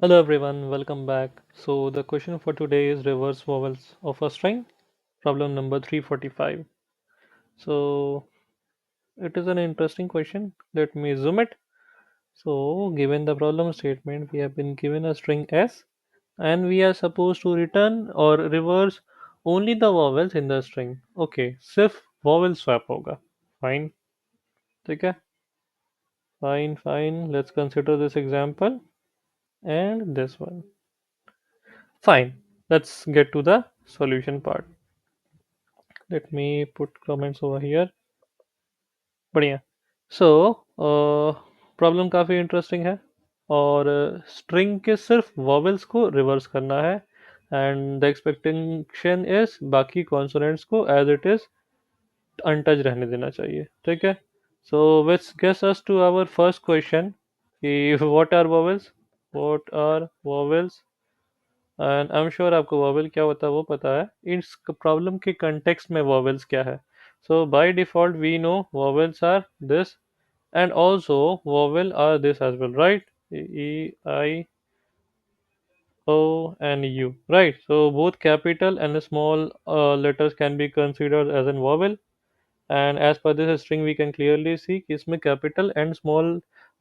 Hello everyone, welcome back. So the question for today is reverse vowels of a string, problem number 345. So it is an interesting question. Let me zoom it. So given the problem statement, we have been given a string S and we are supposed to return or reverse only the vowels in the string. Okay, सिर्फ vowel swap होगा. Fine. ठीक है? Fine. Let's consider this example and this one. Fine. Let's get to the solution part. Let me put comments over here. बढ़िया. So problem काफ़ी interesting है और string के सिर्फ वॉवेल्स को रिवर्स करना है एंड द एक्सपेक्टेशन इज बाकी कॉन्सोनेंट्स को एज इट इज अनटच रहने देना चाहिए. ठीक है. So let's guess us to our first question कि what are vowels and I am sure आपको वॉवेल क्या होता है वो पता है. इस प्रॉब्लम के कंटेक्स्ट में वॉवेल्स क्या है. So by default we know vowels are this and also vowel are this as well, right? E, I, O and U, right? So both capital and small letters can be considered as a vowel, and as per this string we can clearly see कि इसमें capital and small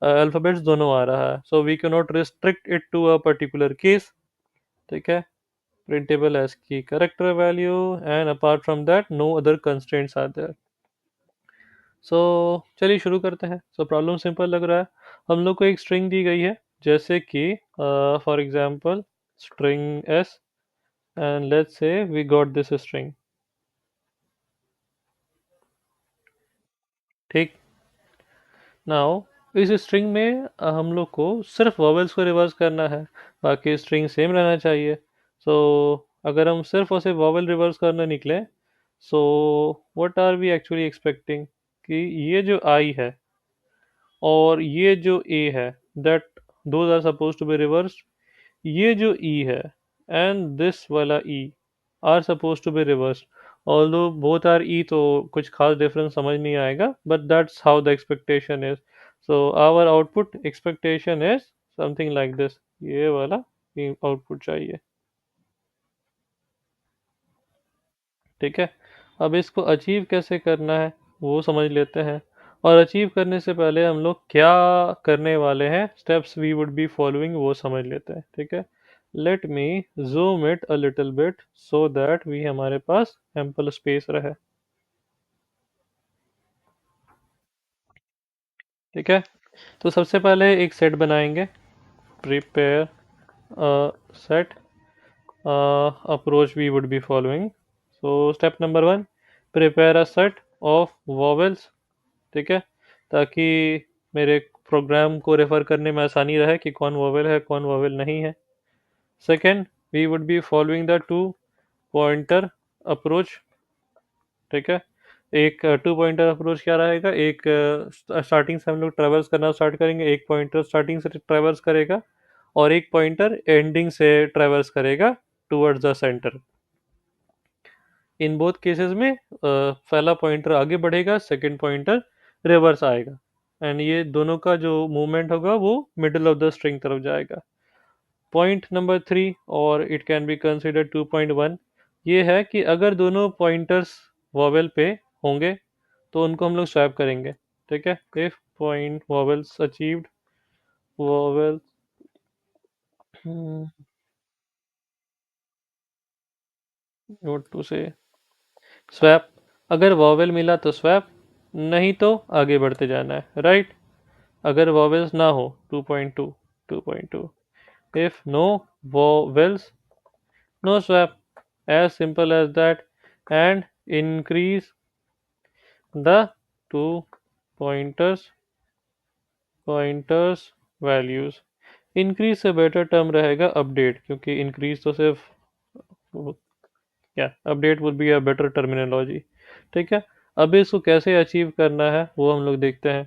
alphabets दोनों आ रहा है, so we cannot restrict it to a particular case. ठीक है. Printable as key character value, and apart from that no other constraints are there. सो चलिए शुरू करते हैं. सो प्रॉब्लम सिंपल लग रहा है. हम लोग को एक स्ट्रिंग दी गई है जैसे कि for example string S and let's say we got this string. ठीक. नाउ इस स्ट्रिंग में हम लोग को सिर्फ वॉवेल्स को रिवर्स करना है, बाकी स्ट्रिंग सेम रहना चाहिए. सो अगर हम सिर्फ उसे वॉवेल रिवर्स करने निकले, so what are we actually expecting कि ये जो आई है और ये जो ए है, that those are suppose to be reverse. ये जो ई है एंड दिस वाला E are suppose to be reverse. Although both are E तो कुछ खास डिफरेंस समझ नहीं आएगा, but that's how the expectation is. So our output expectation is something like this. ये वाला आउटपुट चाहिए. ठीक है. अब इसको अचीव कैसे करना है वो समझ लेते हैं, और अचीव करने से पहले हम लोग क्या करने वाले हैं, steps we would be following वो समझ लेते हैं. ठीक है. Let me zoom it a little bit so that we हमारे पास एम्पल स्पेस रहे. ठीक है. तो सबसे पहले एक सेट बनाएंगे. Prepare set approach we would be following. So step number 1, prepare a set of vowels. ठीक है. ताकि मेरे प्रोग्राम को रेफर करने में आसानी रहे कि कौन वोवेल है कौन वोवेल नहीं है. Second, we would be following the two pointer approach. ठीक है. एक टू पॉइंटर अप्रोच क्या रहेगा, एक स्टार्टिंग से हम लोग ट्रेवल्स करना स्टार्ट करेंगे, एक पॉइंटर स्टार्टिंग से ट्रेवल्स करेगा और एक पॉइंटर एंडिंग से ट्रेवल्स करेगा towards the centre. In both cases में पहला पॉइंटर आगे बढ़ेगा, सेकंड पॉइंटर रिवर्स आएगा, एंड ये दोनों का जो मूवमेंट होगा वो मिडिल ऑफ द स्ट्रिंग तरफ जाएगा. पॉइंट नंबर 3, और इट कैन बी कंसिडर 2.1, ये है कि अगर दोनों पॉइंटर्स वॉवेल पे होंगे तो उनको हम लोग स्वैप करेंगे. ठीक है. If point vowels achieved, vowel not to से स्वैप. अगर वॉवेल मिला तो स्वैप, नहीं तो आगे बढ़ते जाना है. राइट. अगर वॉवेल्स ना हो 2.2, 2.2, if no vowels, no swap, as simple as that. And increase the two pointers pointers values. Increase से बेटर टर्म रहेगा अपडेट, क्योंकि इंक्रीज तो सिर्फ क्या, update would be a better terminology. ठीक है. अब इसको कैसे अचीव करना है वो हम लोग देखते हैं.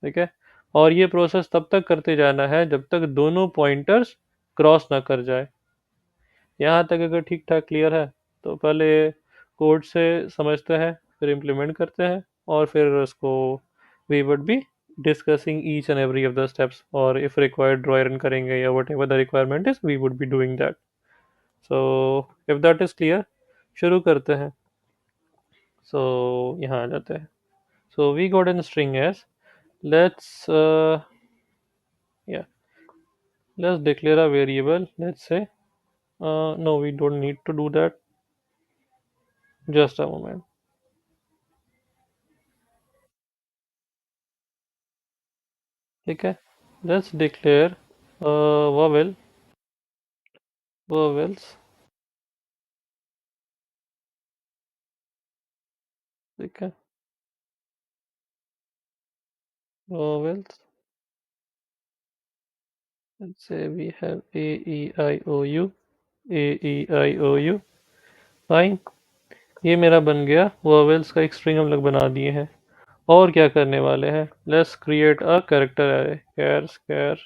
ठीक है. और ये प्रोसेस तब तक करते जाना है जब तक दोनों पॉइंटर्स क्रॉस ना कर जाए. यहाँ तक अगर ठीक ठाक क्लियर है तो पहले कोड से समझते हैं, फिर इम्प्लीमेंट करते हैं, और फिर उसको we would be discussing each and every of the steps, or if required dry run करेंगे या whatever the requirement is we would be doing that. So if that is clear, शुरू करते हैं. So यहाँ आ जाते हैं. So we got in string as, let's yeah, let's declare a variable. Let's say no, we don't need to do that. Just a moment. ठीक है. Let's declare vowels. ठीक है. Vowels. Let's say we have A E I O U. A E I O U. Fine. ये मेरा बन गया vowels का एक स्ट्रिंग हम लोग बना दिए हैं. और क्या करने वाले हैं? Let's create a character array. Char.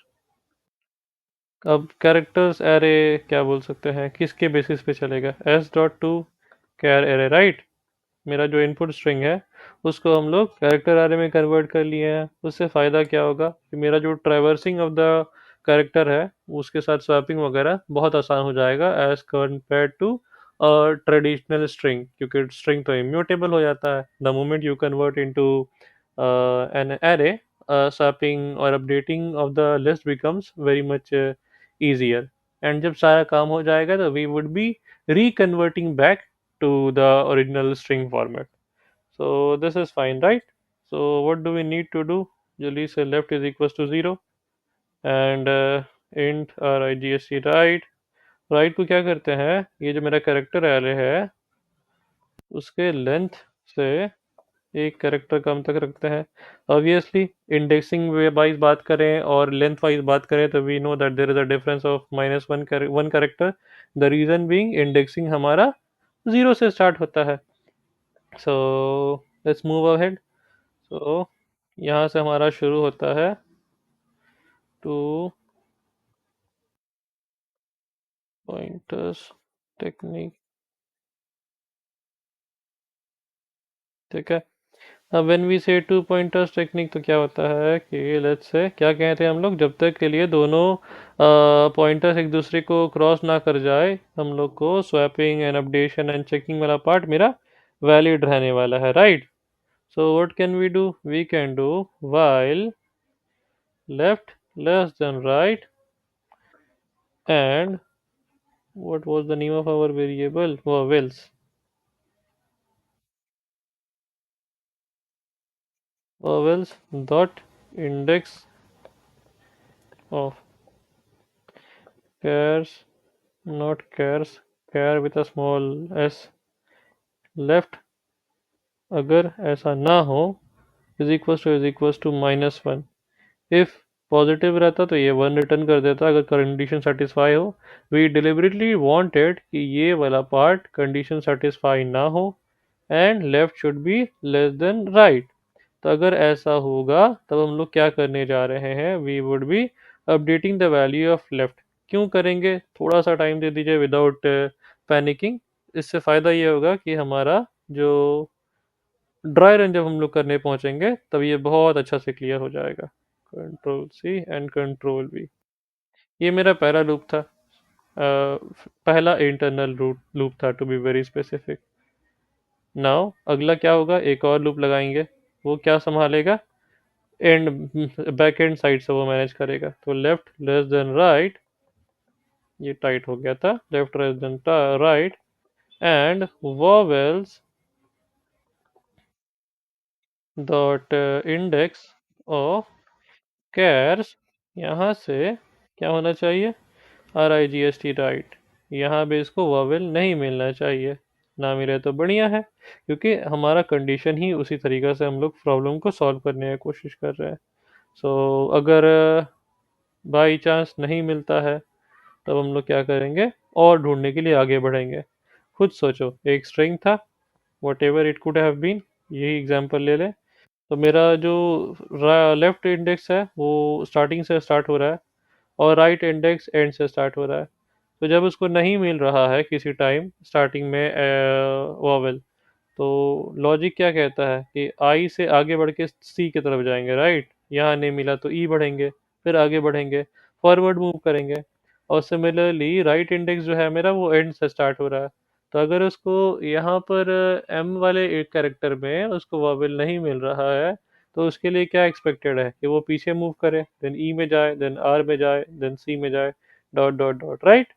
अब कैरेक्टर्स एरे क्या बोल सकते हैं, किसके बेसिस पे चलेगा? S dot to char array, right. मेरा जो इनपुट स्ट्रिंग है उसको हम लोग कैरेक्टर एरे में कन्वर्ट कर लिए हैं. उससे फ़ायदा क्या होगा कि मेरा जो ट्रैवर्सिंग ऑफ द कैरेक्टर है उसके साथ स्वैपिंग वगैरह बहुत आसान हो जाएगा as compare to traditional string, क्योंकि स्ट्रिंग तो इम्यूटेबल हो जाता है the moment you convert into an array. Swapping और updating of the list becomes very much easier. And जब सारा काम हो जाएगा तो we would be reconverting back to the original string format. So this is fine, right? So what do we need to do? Usually say left is equals to 0 and int rigst right. right को क्या करते हैं, ये जो मेरा character array है उसके length से एक कैरेक्टर कम तक रखते हैं. ऑब्वियसली इंडेक्सिंग वाइज बात करें और लेंथ वाइज बात करें तो we know that there is a difference of -1 character. The reason being indexing हमारा 0 से स्टार्ट होता है. So let's move ahead. So यहाँ से हमारा शुरू होता है टू पॉइंटर्स टेक्निक. ठीक है. अब व्हेन वी से टू पॉइंटर्स टेक्निक तो क्या होता है कि लेट्स से क्या कहते हैं हम लोग, जब तक के लिए दोनों पॉइंटर्स एक दूसरे को क्रॉस ना कर जाए हम लोग को swapping and updation and checking वाला पार्ट मेरा वैलिड रहने वाला है, right. So what can we do? We can do while left less than right and what was the name of our variable? Vowels. Vowels dot index of chars, not chars, char with a small s. Left अगर ऐसा ना हो is equals to -1. If positive रहता तो ये 1 return कर देता अगर कंडीशन सेटिस्फाई हो. वी डिलिबरेटली वांटेड कि ये वाला पार्ट कंडीशन सेटिस्फाई ना हो and left should be less than right. तो अगर ऐसा होगा तब हम लोग क्या करने जा रहे हैं? We would be updating the value of left. क्यों करेंगे? थोड़ा सा टाइम दे दीजिए विदाउट पैनिकिंग. इससे फ़ायदा ये होगा कि हमारा जो ड्राई रन जब हम लोग करने पहुंचेंगे तब ये बहुत अच्छा से क्लियर हो जाएगा. Control C and control V. ये मेरा पहला लूप था. पहला इंटरनल लूप था to be very specific. Now अगला क्या होगा? एक और लूप लगाएंगे. वो क्या संभालेगा? एंड बैक एंड साइड से वो मैनेज करेगा. तो लेफ्ट लेस देन राइट, ये टाइट हो गया था, left less than right and vowels dot index of cares. यहाँ से क्या होना चाहिए? RIGST right. यहाँ पे इसको वॉवेल नहीं मिलना चाहिए. ना मिले तो बढ़िया है क्योंकि हमारा कंडीशन ही उसी तरीके से हम लोग प्रॉब्लम को सॉल्व करने की कोशिश कर रहे हैं. सो अगर बाई चांस नहीं मिलता है तब हम लोग क्या करेंगे? और ढूंढने के लिए आगे बढ़ेंगे. खुद सोचो, एक स्ट्रिंग था, whatever it could have been. यही एग्जांपल ले लें. तो मेरा जो लेफ्ट इंडेक्स है वो स्टार्टिंग से स्टार्ट हो रहा है और राइट इंडेक्स एंड से स्टार्ट हो रहा है. तो जब उसको नहीं मिल रहा है किसी टाइम स्टार्टिंग में वॉवेल, तो लॉजिक क्या कहता है कि आई से आगे बढ़ के सी की तरफ जाएंगे, राइट. यहाँ नहीं मिला तो ई बढ़ेंगे, फिर आगे बढ़ेंगे, फॉरवर्ड मूव करेंगे। और सिमिलरली राइट इंडेक्स जो है मेरा वो एंड से स्टार्ट हो रहा है, तो अगर उसको यहाँ पर एम वाले एक कैरेक्टर में उसको वॉवेल नहीं मिल रहा है, तो उसके लिए क्या एक्सपेक्टेड है कि वो पीछे मूव करे, देन ई में जाए, देन आर में जाए, देन सी में जाए, dot dot dot, right.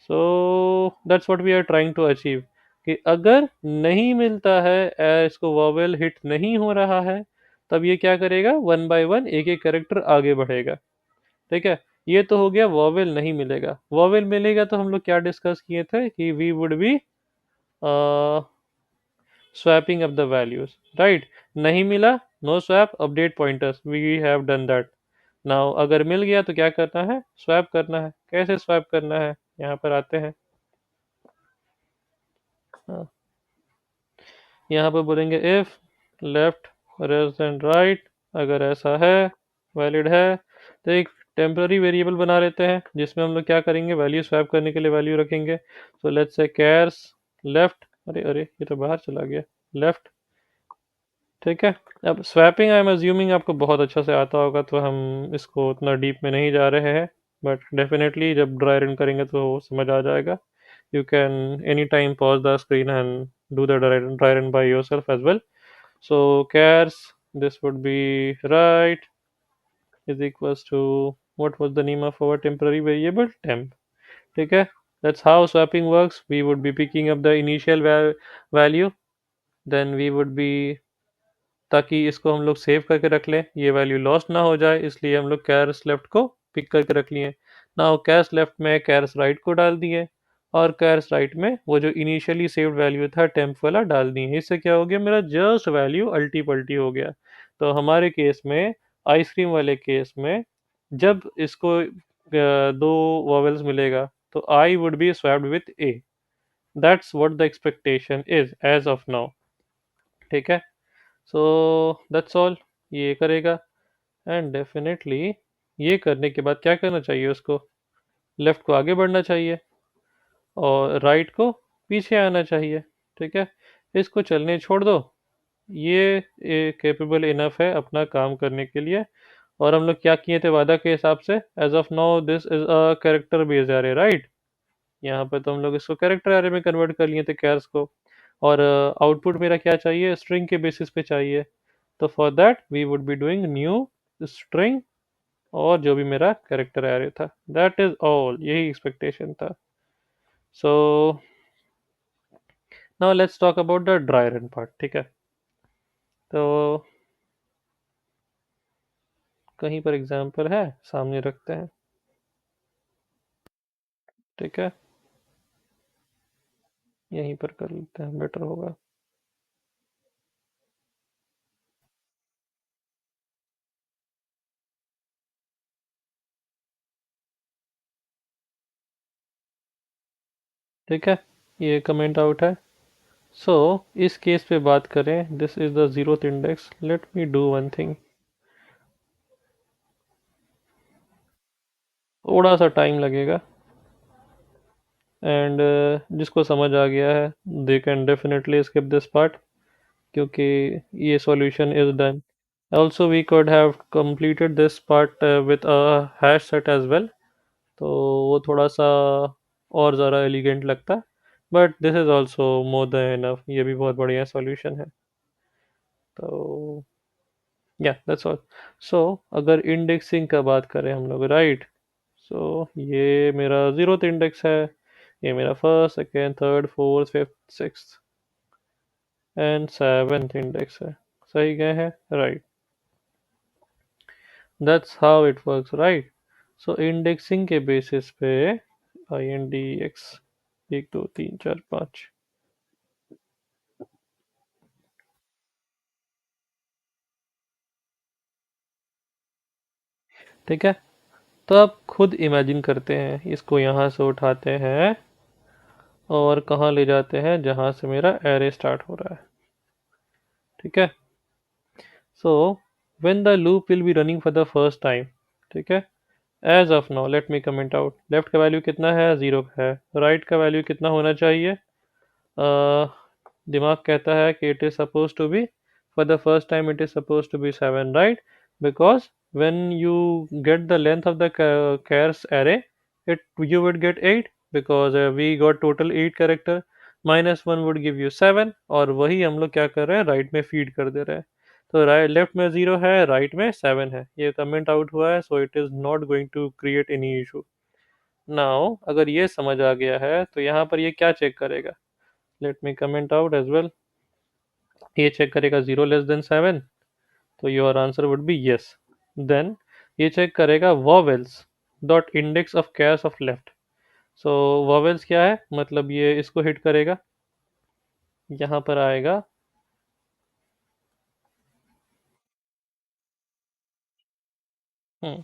So that's what we are trying to achieve, कि अगर नहीं मिलता है, इसको वॉवेल हिट नहीं हो रहा है, तब ये क्या करेगा, वन बाय वन एक एक कैरेक्टर आगे बढ़ेगा। ठीक है, ये तो हो गया वॉवेल नहीं मिलेगा। वॉवेल मिलेगा तो हम लोग क्या डिस्कस किए थे कि we would be swapping up the values, right. नहीं मिला, no swap, update pointers, we have done that. Now अगर मिल गया तो क्या करना है, स्वैप करना है। कैसे स्वैप करना है, यहाँ पर आते हैं। हाँ, यहाँ पर बोलेंगे if left less than right, अगर ऐसा है, वैलिड है, तो एक टेम्पररी वेरिएबल बना लेते हैं जिसमें हम लोग क्या करेंगे, वैल्यू स्वैप करने के लिए वैल्यू रखेंगे। So let's say cares left, अरे अरे ये तो बाहर चला गया, लेफ्ट। ठीक है, अब स्वैपिंग आई एम अज्यूमिंग आपको बहुत अच्छा से आता होगा, तो हम इसको उतना डीप में नहीं जा रहे हैं, बट डेफिनेटली जब ड्राई रन करेंगे तो समझ आ जाएगा। You can anytime pause the screen and do the dry run by yourself as well. So chars, this would be right, is equals to, what was the name of our temporary variable, temp. ठीक है, that's how swapping works. We would be picking up the initial value, then we would be, ताकि इसको हम लोग save करके रख लें, ये वैल्यू लॉस्ट ना हो जाए, इसलिए हम लोग कैर्स लेफ्ट को पिक करके रख लिए। नाउ कैर्स लेफ्ट में कैर्स राइट को डाल दिए, और कैर्स राइट में वो जो इनिशियली सेव्ड वैल्यू था टेम्प वाला डाल दिए। इससे क्या हो गया, मेरा जस्ट वैल्यू अल्टी पल्टी हो गया। तो हमारे केस में, आइसक्रीम वाले केस में, जब इसको दो वॉवेल्स मिलेगा तो I would be swapped with A. That's what the expectation is as of now. ठीक है, सो दैट्स ऑल, ये करेगा। एंड डेफिनेटली ये करने के बाद क्या करना चाहिए उसको, लेफ्ट को आगे बढ़ना चाहिए और राइट को पीछे आना चाहिए। ठीक है, इसको चलने छोड़ दो, ये कैपेबल इनफ है अपना काम करने के लिए। और हम लोग क्या किए थे वादा के हिसाब से, as of now this is a character based array, right. यहाँ पे तो हम लोग इसको कैरेक्टर एरे में कन्वर्ट कर लिए थे कैर्स को, और आउटपुट मेरा क्या चाहिए, स्ट्रिंग के बेसिस पे चाहिए। तो for that we would be doing new string, और जो भी मेरा कैरेक्टर एरे था, दैट इज ऑल, यही एक्सपेक्टेशन था। So now let's talk about the dry run part. ठीक है, तो कहीं पर एग्जाम्पल है, सामने रखते हैं। ठीक है, यहीं पर कर लेते हैं, बेटर होगा। ठीक है, ये कमेंट आउट है। सो इस केस पे बात करें, this is the zeroth index, let me do one thing. थोड़ा सा टाइम लगेगा, एंड जिसको समझ आ गया है they can definitely skip this part, क्योंकि ये solution is done. Also we could have completed this part with a hash set as well, तो वो थोड़ा सा और ज़्यादा एलिगेंट लगता है, but this is also more than enough, ये भी बहुत बढ़िया सॉल्यूशन है। तो या दैट्स ऑल। सो अगर इंडेक्सिंग का बात करें हम लोग, राइट, सो ये मेरा जीरोथ इंडेक्स है, ये मेरा first, second, third, fourth, fifth, sixth and seventh index है। सही गए हैं, right. That's how it works, right. So indexing के बेसिस पे आई एन डी एक्स, एक दो तीन चार पाँच। ठीक है, तो आप खुद इमेजिन करते हैं, इसको यहाँ से उठाते हैं और कहाँ ले जाते हैं, जहाँ से मेरा एरे स्टार्ट हो रहा है। ठीक है, so when the loop will be running for the first time. ठीक है, as of now let me comment out, left का वैल्यू कितना है, ज़ीरो है, राइट का वैल्यू कितना होना चाहिए, दिमाग कहता है कि it is suppose to be, for the first time it is suppose to be seven, right. because when you get the length of the chars array, it you would get 8 because we got total 8 character, minus 1 would give you 7, और वही हम लोग क्या कर रहे हैं, right में feed कर दे रहे हैं। तो राइट लेफ्ट में 0 है, राइट में 7 है, ये कमेंट आउट हुआ है, so it is not going to create any issue. Now अगर ये समझ आ गया है तो यहाँ पर ये क्या चेक करेगा, let me comment out as well. ये चेक करेगा 0 <7, तो your answer would be yes. Then ये चेक करेगा vowels dot index of cash of left. सो वॉवेल्स क्या है, मतलब ये इसको हिट करेगा, यहाँ पर आएगा। हम्म,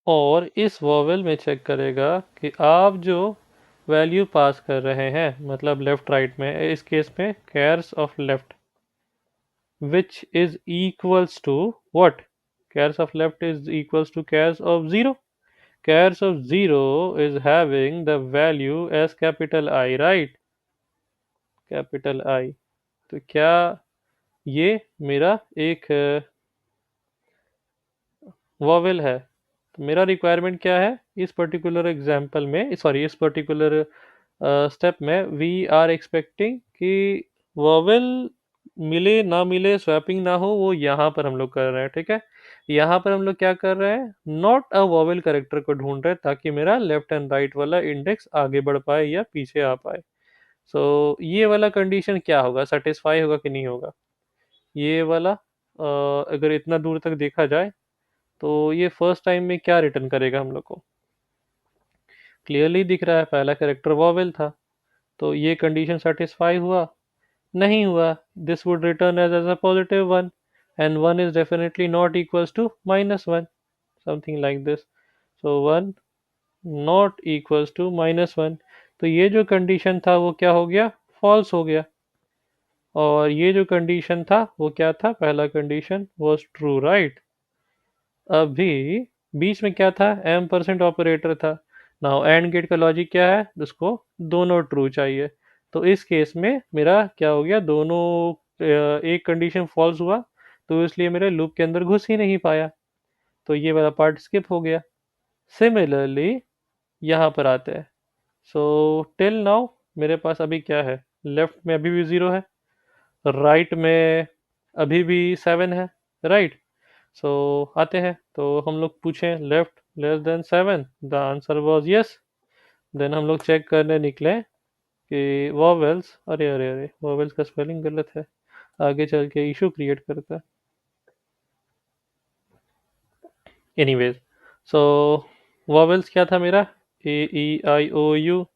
और इस वॉवेल में चेक करेगा कि आप जो वैल्यू पास कर रहे हैं, मतलब लेफ्ट राइट में, इस केस में cares of left, which is equals to what? Chars of left is equals to chars of 0. Chars of 0 is having the value as capital I, right? Capital I. तो क्या ये मेरा एक vowel है? तो मेरा रिक्वायरमेंट क्या है इस पर्टिकुलर एग्जांपल में, सॉरी इस पर्टिकुलर स्टेप में, वी आर एक्सपेक्टिंग कि वॉवेल मिले ना मिले, स्वैपिंग ना हो, वो यहाँ पर हम लोग कर रहे हैं, ठीक है। यहाँ पर हम लोग क्या कर रहे हैं, नॉट अ वॉवेल करेक्टर को ढूंढ रहे हैं ताकि मेरा लेफ्ट एंड राइट वाला इंडेक्स आगे बढ़ पाए या पीछे आ पाए। सो ये वाला कंडीशन क्या होगा, सेटिस्फाई होगा कि नहीं होगा? ये वाला अगर इतना दूर तक देखा जाए तो ये फर्स्ट टाइम में क्या रिटर्न करेगा हम लोग को, क्लियरली दिख रहा है पहला कैरेक्टर वॉवेल था, तो ये कंडीशन सेटिस्फाई हुआ? नहीं हुआ। This would return as a positive one, and one is definitely not equals to -1, something like this. So one not equals to -1, तो ये जो कंडीशन था वो क्या हो गया, फॉल्स हो गया। और ये जो कंडीशन था वो क्या था, पहला कंडीशन वॉज ट्रू, राइट। अभी बीच में क्या था, एम परसेंट ऑपरेटर था। नाउ एंड गेट का लॉजिक क्या है, उसको दोनों ट्रू चाहिए। तो इस केस में मेरा क्या हो गया, दोनों एक कंडीशन फॉल्स हुआ, तो इसलिए मेरे लूप के अंदर घुस ही नहीं पाया, तो ये वाला पार्ट स्किप हो गया। सिमिलरली यहाँ पर आते हैं। सो टिल नाउ मेरे पास अभी क्या है, लेफ्ट में अभी भी 0 है, राइट में अभी भी 7 है, राइट। सो आते हैं, तो हम लोग पूछें left less than 7, the answer was yes. देन हम लोग चेक करने निकले कि वॉवेल्स, अरे अरे अरे वॉवेल्स का स्पेलिंग गलत है, आगे चल के इशू क्रिएट करता है। एनीवेज, सो वॉवेल्स क्या था मेरा, A E I O U,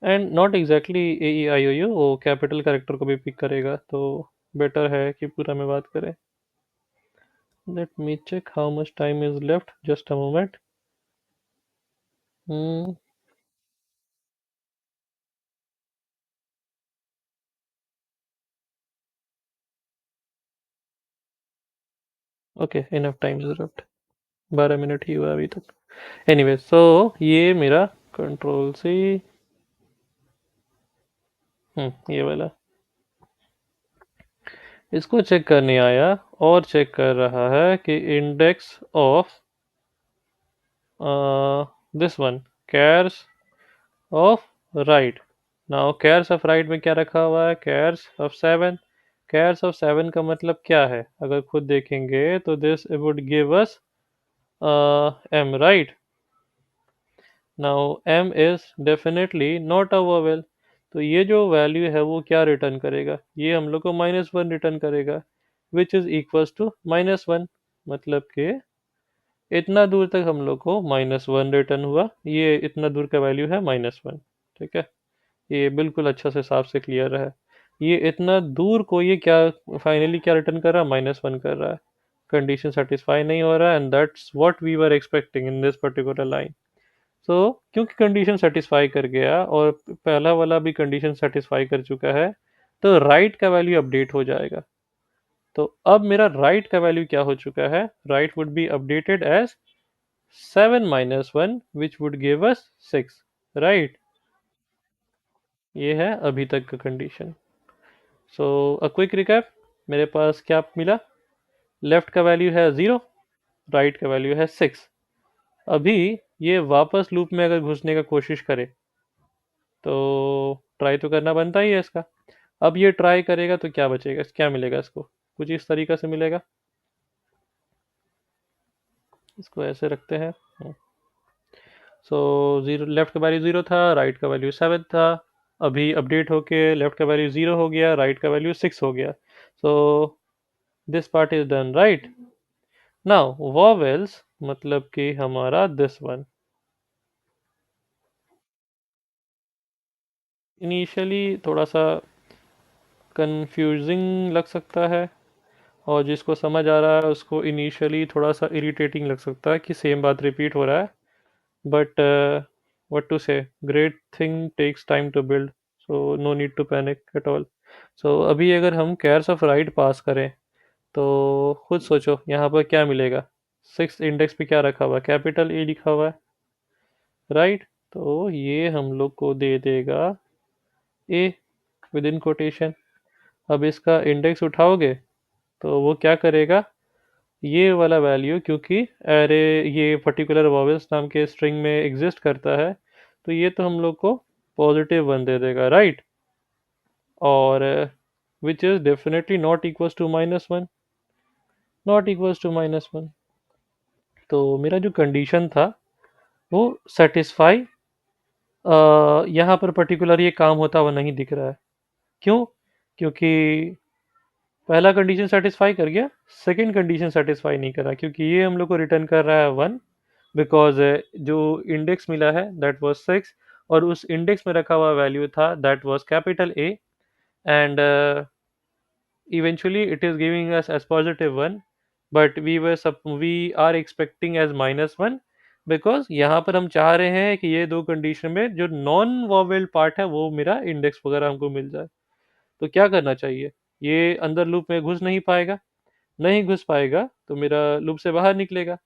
and not exactly A E I O U, वो कैपिटल कैरेक्टर को भी पिक करेगा, तो बेटर है कि पूरा में बात करें। Let me check how much time is left, just a moment. Okay, enough time is left, 12 minute ही हुआ अभी तक। एनीवे, सो ये मेरा कंट्रोल सी, ये वाला, इसको चेक करने आया और चेक कर रहा है कि index of this one, cares of right. Now cares of right में क्या रखा हुआ है, कैर्स ऑफ 7। कैर्स ऑफ 7 का मतलब क्या है, अगर खुद देखेंगे तो this would give us M, right. Now m is definitely not a vowel, तो ये जो वैल्यू है वो क्या रिटर्न करेगा, ये हम लोग को -1 रिटर्न करेगा, विच इज इक्वल्स टू -1। मतलब कि इतना दूर तक हम लोग को -1 रिटर्न हुआ, ये इतना दूर का वैल्यू है -1, ठीक है। ये बिल्कुल अच्छा से साफ से क्लियर है। ये इतना दूर को ये क्या फाइनली क्या रिटर्न कर रहा है, -1 कर रहा है। कंडीशन सेटिस्फाई नहीं हो रहा है, and that's what we were expecting in this particular line. So क्योंकि कंडीशन सेटिस्फाई कर गया और पहला वाला भी कंडीशन सेटिस्फाई कर चुका है, तो राइट का वैल्यू अपडेट हो जाएगा। तो अब मेरा राइट का वैल्यू क्या हो चुका है, right would be updated as 7 - 1 which would give us 6, right. ये है अभी तक का condition. So a quick recap, मेरे पास क्या मिला, लेफ्ट का वैल्यू है 0, राइट का वैल्यू है 6। अभी ये वापस लूप में अगर घुसने का कोशिश करे तो ट्राई तो करना बनता ही है इसका। अब ये ट्राई करेगा तो क्या बचेगा, क्या मिलेगा इसको? कुछ इस तरीका से मिलेगा। इसको ऐसे रखते हैं। सो जीरो, लेफ्ट का वैल्यू 0 था, राइट का वैल्यू 7 था। अभी अपडेट होके लेफ्ट का वैल्यू 0 हो गया, राइट का वैल्यू 6 हो गया। So this part is done, right. Now vowels मतलब कि हमारा दिस वन इनिशियली थोड़ा सा कंफ्यूजिंग लग सकता है, और जिसको समझ आ रहा है उसको इनिशियली थोड़ा सा इरिटेटिंग लग सकता है कि सेम बात रिपीट हो रहा है। But what to say, great thing takes time to build, so no need to panic at all. So अभी अगर हम कैर्स ऑफ राइट पास करें तो खुद सोचो यहाँ पर क्या मिलेगा। सिक्स इंडेक्स पे क्या रखा हुआ है, कैपिटल ए लिखा हुआ है, राइट। तो ये हम लोग को दे देगा ए विद इन कोटेशन। अब इसका इंडेक्स उठाओगे तो वो क्या करेगा, ये वाला वैल्यू, क्योंकि एरे ये पर्टिकुलर वॉवेल्स नाम के स्ट्रिंग में एग्जिस्ट करता है, तो ये तो हम लोग को पॉजिटिव वन दे देगा, राइट। और which is definitely not equals to -1, not equals to -1। तो मेरा जो कंडीशन था वो सेटिस्फाई, यहाँ पर पर्टिकुलर ये काम होता हुआ नहीं दिख रहा है। क्यों? क्योंकि पहला कंडीशन सेटिस्फाई कर गया, सेकंड कंडीशन सेटिस्फाई नहीं करा, क्योंकि ये हम लोग को रिटर्न कर रहा है 1, बिकॉज जो इंडेक्स मिला है दैट वाज 6, और उस इंडेक्स में रखा हुआ वैल्यू था that was capital A, and eventually it is giving us as +1, but we are expecting as -1, because यहाँ पर हम चाह रहे हैं कि ये दो कंडीशन में जो नॉन वॉवेल पार्ट है वो मेरा इंडेक्स वगैरह हमको मिल जाए। तो क्या करना चाहिए, ये अंदर लूप में घुस नहीं पाएगा, नहीं घुस पाएगा तो मेरा लूप से बाहर निकलेगा।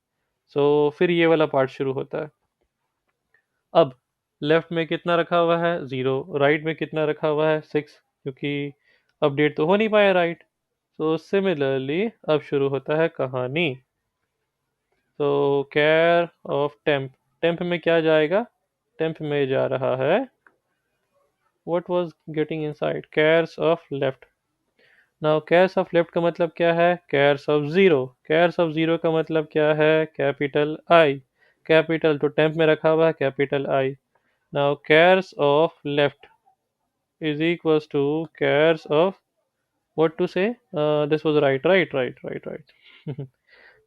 सो फिर ये वाला पार्ट शुरू होता है। अब लेफ्ट में कितना रखा हुआ है, 0, राइट में कितना रखा हुआ है, 6, क्योंकि अपडेट तो हो नहीं पाया, राइट। सो सिमिलरली अब शुरू होता है कहानी। तो कैर ऑफ टेम्प, टेम्प में क्या जाएगा, टेम्प में जा रहा है what was getting inside, cares of left. Now cares of left का मतलब क्या है, cares of zero, cares of zero का मतलब क्या है, कैपिटल आई, कैपिटल तो टेम्प में रखा हुआ है capital I. Now cares of left is equals to cares of what to say, this was right.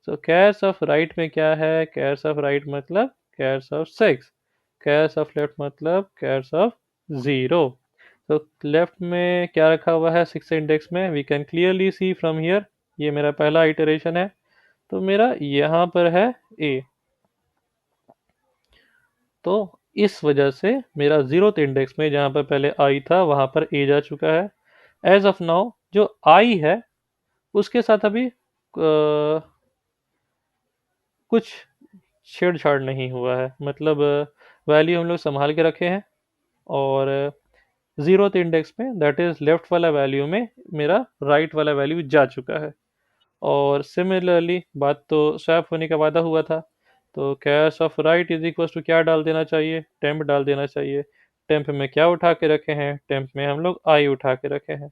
So cares of right में क्या है, cares of right मतलब cares of 6, cares of left मतलब cares of 0। तो left में क्या रखा हुआ है सिक्स इंडेक्स में, we can clearly see from here, ये मेरा पहला इटरेशन है, तो मेरा यहाँ पर है ए। तो इस वजह से मेरा जीरोथ इंडेक्स में जहाँ पर पहले आई था वहाँ पर ए जा चुका है। एज ऑफ नाउ जो आई है उसके साथ अभी कुछ छेड़छाड़ नहीं हुआ है, मतलब वैल्यू हम लोग संभाल के रखे हैं, और जीरोथ इंडेक्स में दैट इज लेफ्ट वाला वैल्यू में मेरा राइट वाला वैल्यू जा चुका है। और सिमिलरली बात तो स्वैप होने का वादा हुआ था, तो cash of right is equal to क्या डाल देना चाहिए, टेम्प डाल देना चाहिए। टेम्प में क्या उठा के रखे हैं, टेम्प में हम लोग आई उठा के रखे हैं।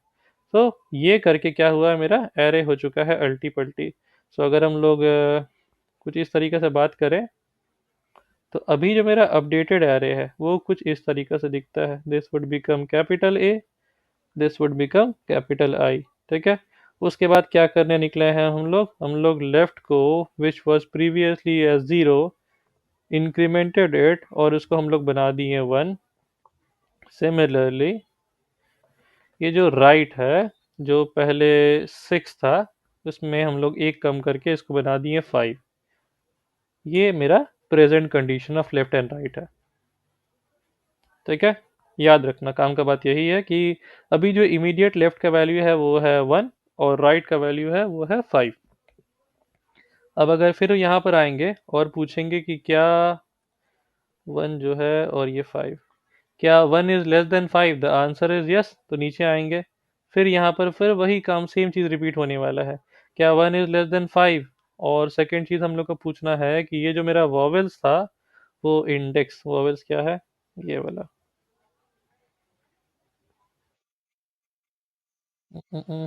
तो ये करके क्या हुआ है, मेरा एरे हो चुका है अल्टी पल्टी। सो अगर हम लोग कुछ इस तरीके से बात करें तो अभी जो मेरा अपडेटेड एरे है वो कुछ इस तरीके से दिखता है, this would become capital A, this would become capital I, ठीक है। उसके बाद क्या करने निकले हैं हम लोग लेफ्ट को which was previously as 0 incremented it, और उसको हम लोग बना दिए 1। सिमिलरली ये जो राइट है जो पहले 6 था उसमें हम लोग एक कम करके इसको बना दिए 5। ये मेरा present condition of left and right है, ठीक है। याद रखना काम का बात यही है कि अभी जो इमीडिएट लेफ्ट का वैल्यू है वो है 1, और राइट का वैल्यू है वो है 5। अब अगर फिर यहाँ पर आएंगे और पूछेंगे कि क्या 1 जो है और ये 5, क्या 1 is less than 5, the answer is yes, तो नीचे आएंगे। फिर यहाँ पर फिर वही काम सेम चीज़ रिपीट होने वाला है क्या 1 is less than 5? और सेकंड चीज हम लोग को पूछना है कि ये जो मेरा वॉवेल्स था, वो इंडेक्स वॉवेल्स क्या है, ये वाला।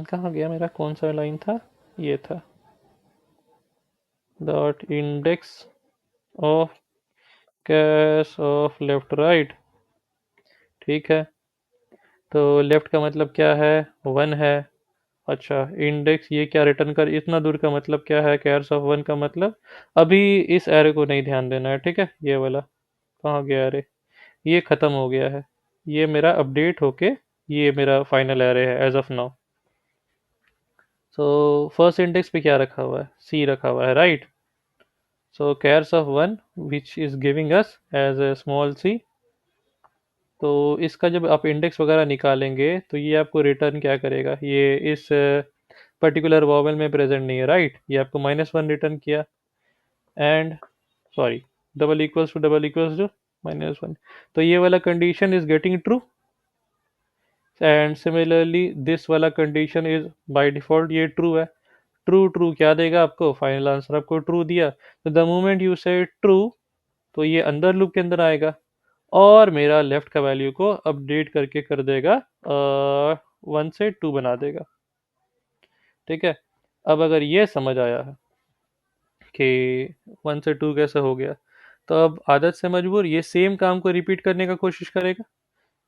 कहाँ गया मेरा, कौन सा लाइन था, ये था, dot index of cash of left right. ठीक है, तो लेफ्ट का मतलब क्या है, 1 है। अच्छा, इंडेक्स ये क्या रिटर्न कर, इतना दूर का मतलब क्या है, कैर्स ऑफ 1 का मतलब, अभी इस एरे को नहीं ध्यान देना है, ठीक है, ये वाला। कहाँ गया एरे, ये ख़त्म हो गया है, ये मेरा अपडेट होके ये मेरा फाइनल एरे है as of now. So first index पे क्या रखा हुआ है, सी रखा हुआ है, right. So chars of 1 which is giving us as a small C. तो इसका जब आप इंडेक्स वगैरह निकालेंगे तो ये आपको रिटर्न क्या करेगा, ये इस पर्टिकुलर वॉवेल में प्रेजेंट नहीं है, राइट, ये आपको -1 रिटर्न किया। And sorry, double equals to -1, तो ये वाला condition is getting true. And similarly this वाला कंडीशन इज बाय डिफॉल्ट ये ट्रू है। ट्रू ट्रू क्या देगा आपको, फाइनल आंसर आपको ट्रू दिया। तो the moment you say true, तो ये अंदर लूप के अंदर आएगा और मेरा लेफ्ट का वैल्यू को अपडेट करके कर देगा, 1 से 2 बना देगा। ठीक है, अब अगर ये समझ आया है कि 1 से 2 कैसे हो गया, तो अब आदत से मजबूर ये सेम काम को रिपीट करने का कोशिश करेगा।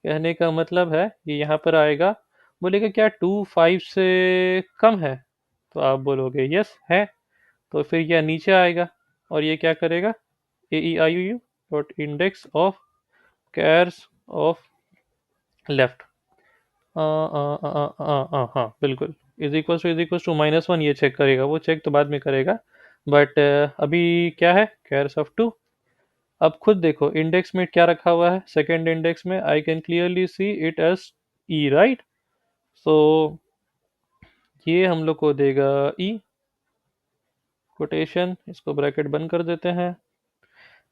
कहने का मतलब है कि यहाँ पर आएगा, बोलेगा क्या 2 5 से कम है, तो आप बोलोगे यस है। तो फिर यह नीचे आएगा और ये क्या करेगा, A E I U dot index of chars of left, हाँ बिल्कुल, इज इक्वल टू -1, ये चेक करेगा, वो चेक तो बाद में करेगा। बट अभी क्या है, कैर्स ऑफ 2। अब खुद देखो इंडेक्स में क्या रखा हुआ है, सेकेंड इंडेक्स में I can clearly see it as E, right. So ये हम लोग को देगा ई, कोटेशन, इसको ब्रैकेट बंद कर देते हैं।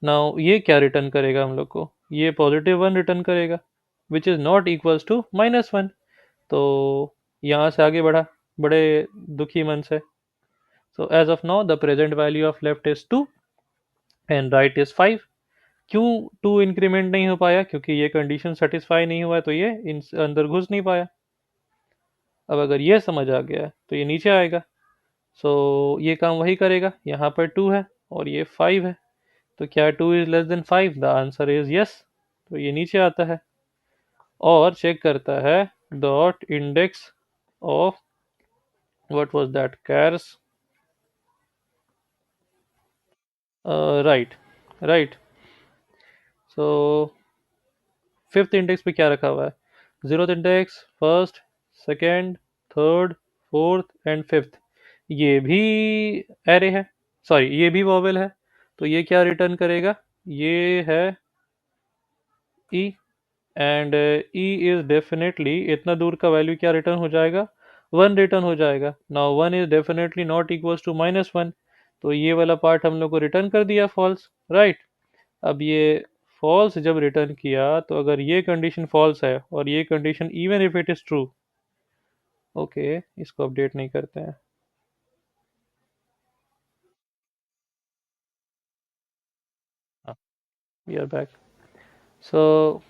नाउ ये क्या रिटर्न करेगा हम लोग को, ये +1 रिटर्न करेगा, which is not equals to -1। तो यहाँ से आगे बढ़ा बड़े दुखी मन से। So as of now the present value of left is 2 and right is 5। क्यों 2 इंक्रीमेंट नहीं हो पाया, क्योंकि ये कंडीशन सेटिस्फाई नहीं हुआ, तो ये अंदर घुस नहीं पाया। अब अगर ये समझ आ गया तो ये नीचे आएगा। सो ये काम वही करेगा, यहाँ पर 2 है और ये 5 है, तो क्या 2 is less than 5, the answer is yes. तो ये नीचे आता है और चेक करता है dot index of what was that, cares, right, right. So fifth index पे क्या रखा हुआ है, zeroth index, first, second, third, fourth and fifth, ये भी एरे है, सॉरी ये भी वॉवेल है। तो ये क्या रिटर्न करेगा, ये है ई। एंड ई इज डेफिनेटली, इतना दूर का वैल्यू क्या रिटर्न हो जाएगा, 1 रिटर्न हो जाएगा। Now 1 is definitely not equals to -1, तो ये वाला पार्ट हम लोग को रिटर्न कर दिया फॉल्स, राइट। अब ये फॉल्स जब रिटर्न किया, तो अगर ये कंडीशन फॉल्स है और ये condition even if it is true, okay, इसको अपडेट नहीं करते हैं। We are back. सो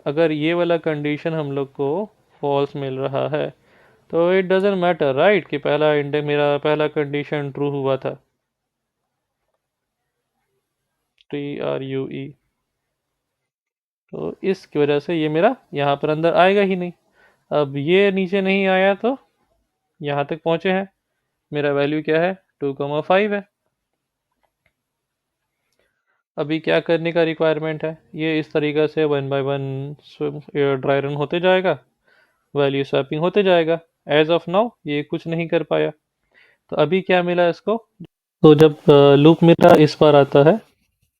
अगर ये वाला कंडीशन हम लोग को फॉल्स मिल रहा है, तो इट डजेंट मैटर, राइट, कि पहला इंडेक्स, मेरा पहला कंडीशन ट्रू हुआ था, TRUE। तो इसकी वजह से ये मेरा यहाँ पर अंदर आएगा ही नहीं। अब ये नीचे नहीं आया तो यहाँ तक पहुँचे हैं, मेरा वैल्यू क्या है, 2,5 है। अभी क्या करने का रिक्वायरमेंट है, ये इस तरीक़ा से 1 बाय 1 ड्राई रन होते जाएगा, वैल्यू स्वैपिंग होते जाएगा। एज ऑफ नाउ ये कुछ नहीं कर पाया। तो अभी क्या मिला इसको, तो जब लूप मेरा इस पर आता है,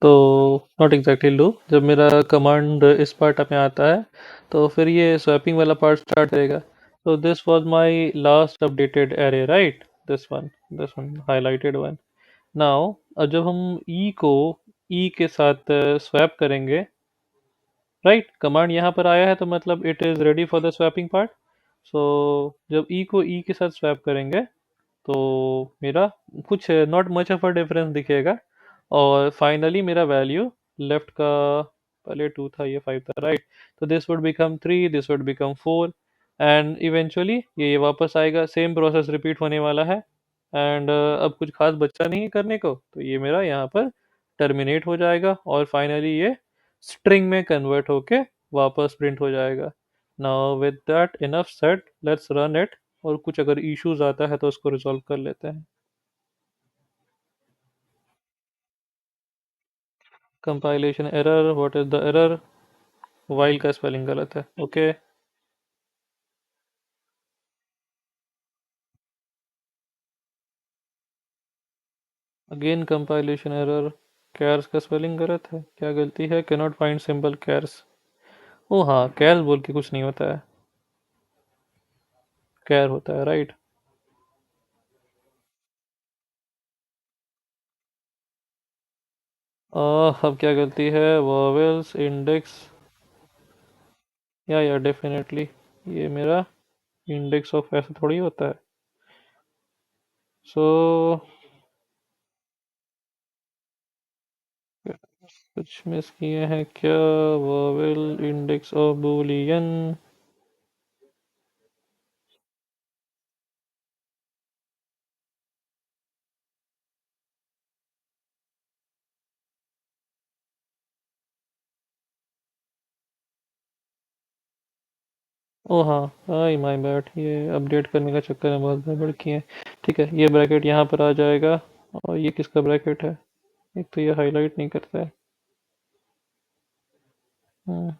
तो नॉट एग्जैक्टली लूप, जब मेरा कमांड इस पार्ट में आता है, तो फिर ये स्वैपिंग वाला पार्ट स्टार्ट करेगा। तो this was my last updated array, right, this one highlighted one. Now जब हम ई को ई के साथ स्वैप करेंगे, राइट, कमांड यहाँ पर आया है तो मतलब it is ready for the swapping part. So जब ई को ई के साथ स्वैप करेंगे, तो मेरा कुछ not much of a difference दिखेगा। और फाइनली मेरा वैल्यू लेफ्ट का, पहले 2 था ये 5 था, राइट। तो this would become 3, this would become 4, and eventually ये वापस आएगा। सेम प्रोसेस रिपीट होने वाला है। एंड अब कुछ खास बचा नहीं है करने को, तो ये मेरा यहाँ पर टर्मिनेट हो जाएगा और फाइनली ये स्ट्रिंग में कन्वर्ट होके वापस प्रिंट हो जाएगा। Now with that enough set, let's run it. और कुछ अगर इश्यूज आता है तो उसको रिजॉल्व कर लेते हैं। Compilation error, what is the error? While का स्पेलिंग गलत है, okay. Again compilation error, chars का स्पेलिंग गलत है, क्या गलती है? Cannot find symbol chars. ओ हाँ, कैर्स बोल के कुछ नहीं होता है, कैर होता है, राइट। अब क्या गलती है? वॉवेल्स इंडेक्स, या डेफिनेटली ये मेरा इंडेक्स ऑफ ऐसा थोड़ी होता है। सो कुछ मिस किए हैं क्या? Vowel index of boolean. ओ हाँ, आई माय बैड, ये अपडेट करने का चक्कर में बहुत गड़बड़ किए हैं। ठीक है, ये ब्रैकेट यहाँ पर आ जाएगा। और ये किसका ब्रैकेट है? एक तो ये हाईलाइट नहीं करता है। हम्म,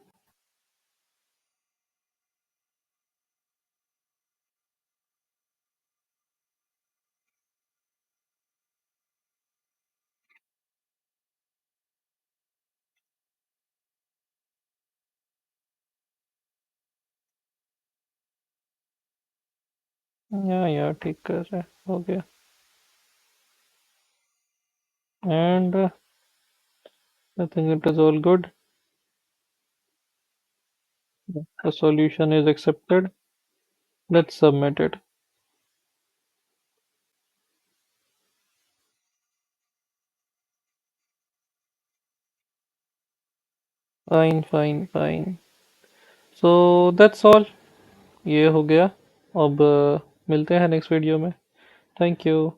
यार ठीक कर रहा है, हो गया। And I think it is all good. The solution is accepted. Let's submit it. Fine fine fine. So that's all, ये हो गया। अब मिलते हैं नेक्स्ट वीडियो में। Thank you.